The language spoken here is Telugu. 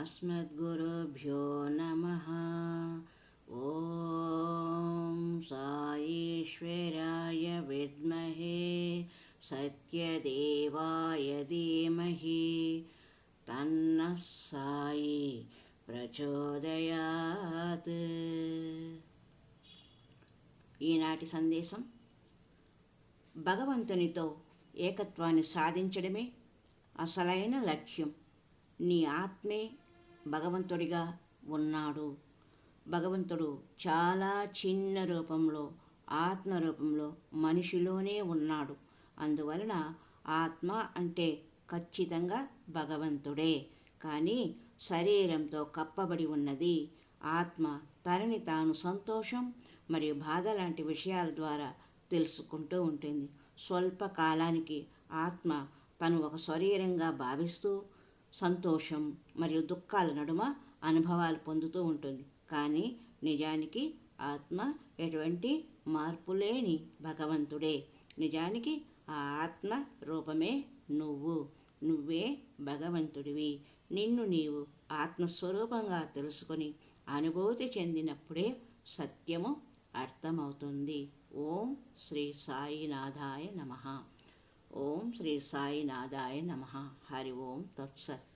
अस्मद्गुरुभ्यो नमः। ॐ साईश्वराय विद्महे सत्यदेवाय धीमहि तन्नः साई ప్రచోదయాత్. ఈనాటి సందేశం: భగవంతునితో ఏకత్వాన్ని సాధించడమే అసలైన లక్ష్యం. నీ ఆత్మే భగవంతుడిగా ఉన్నాడు. భగవంతుడు చాలా చిన్న రూపంలో, ఆత్మ రూపంలో మనిషిలోనే ఉన్నాడు. అందువలన ఆత్మ అంటే ఖచ్చితంగా భగవంతుడే. కానీ శరీరంతో కప్పబడి ఉన్నది. ఆత్మ తనని తాను సంతోషం మరియు బాధ లాంటి విషయాల ద్వారా తెలుసుకుంటూ ఉంటుంది. స్వల్ప కాలానికి ఆత్మ తను ఒక శరీరంగా భావిస్తూ సంతోషం మరియు దుఃఖాల నడుమ అనుభవాలు పొందుతూ ఉంటుంది. కానీ నిజానికి ఆత్మ ఎటువంటి మార్పు లేని భగవంతుడే. నిజానికి ఆ ఆత్మ రూపమే నువ్వే భగవంతుడివి. నిన్ను నీవు ఆత్మస్వరూపంగా తెలుసుకొని అనుభూతి చెందినప్పుడే సత్యము అర్థమవుతుంది. ఓం శ్రీ సాయినాథాయ నమః. ఓం శ్రీ సాయినాథాయ నమః. హరి ఓం తత్సత్.